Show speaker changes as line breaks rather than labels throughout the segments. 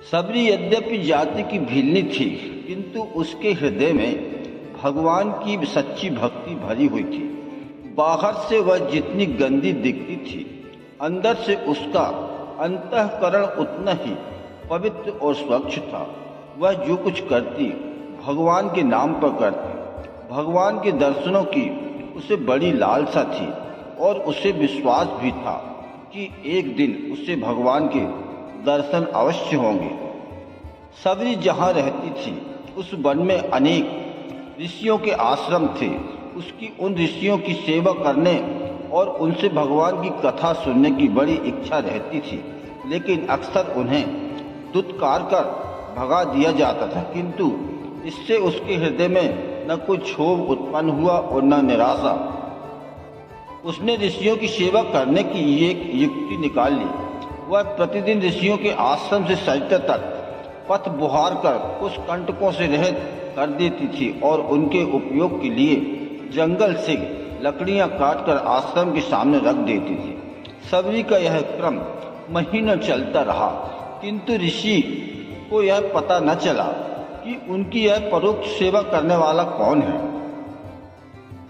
सबरी यद्यपि जाति की भीलनी थी, किंतु उसके हृदय में भगवान की सच्ची भक्ति भरी हुई थी। बाहर से वह जितनी गंदी दिखती थी, अंदर से उसका अंतःकरण उतना ही पवित्र और स्वच्छ था। वह जो कुछ करती भगवान के नाम पर करती। भगवान के दर्शनों की उसे बड़ी लालसा थी और उसे विश्वास भी था कि एक दिन उसे भगवान के दर्शन अवश्य होंगे। सबरी जहाँ रहती थी उस वन में अनेक ऋषियों के आश्रम थे। उसकी उन ऋषियों की सेवा करने और उनसे भगवान की कथा सुनने की बड़ी इच्छा रहती थी, लेकिन अक्सर उन्हें दुत्कार कर भगा दिया जाता था। किंतु इससे उसके हृदय में न कोई क्षोभ उत्पन्न हुआ और न निराशा। उसने ऋषियों की सेवा करने की एक युक्ति निकाल ली। वह प्रतिदिन ऋषियों के आश्रम से सरिता तक पथ बुहार कर कुछ कंटकों से रहित कर देती थी और उनके उपयोग के लिए जंगल से लकड़ियां काटकर आश्रम के सामने रख देती थी। सबरी का यह क्रम महीनों चलता रहा, किंतु ऋषि को यह पता न चला कि उनकी यह परोक्ष सेवा करने वाला कौन है।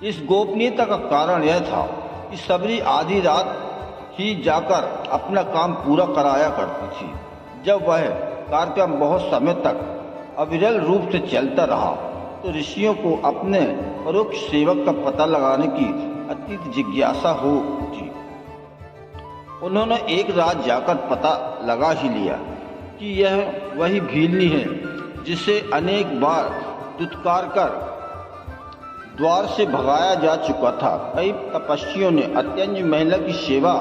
इस गोपनीयता का कारण यह था कि सबरी आधी रात ही जाकर अपना काम पूरा कराया करती थी। जब वह कार्यक्रम बहुत समय तक अविरल रूप से चलता रहा तो ऋषियों को अपने परोक्ष सेवक का पता लगाने की अत्यंत जिज्ञासा हो उठी। उन्होंने एक रात जाकर पता लगा ही लिया कि यह वही भीलनी है जिसे अनेक बार दुत्कार कर द्वार से भगाया जा चुका था। कई तपस्वियों ने अत्यंत महिला की सेवा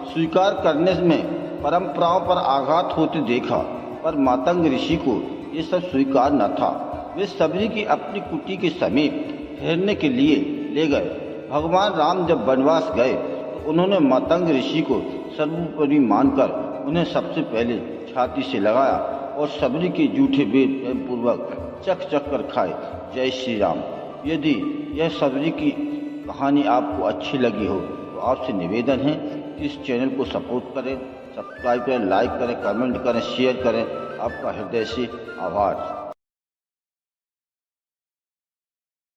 स्वीकार करने में परंपराओं पर आघात होते देखा, पर मातंग ऋषि को ये सब स्वीकार न था। वे सबरी की अपनी कुटी के समीप ठहरने के लिए ले गए। भगवान राम जब वनवास गए तो उन्होंने मातंग ऋषि को सर्वोपरि मानकर उन्हें सबसे पहले छाती से लगाया और सबरी के जूठे वेद प्रेमपूर्वक चख कर खाए। जय श्री राम। यदि यह सबरी की कहानी आपको अच्छी लगी हो तो आपसे निवेदन है कि इस चैनल को सपोर्ट करें, सब्सक्राइब करें, लाइक करें, कमेंट करें, शेयर करें। आपका हृदय से आभार।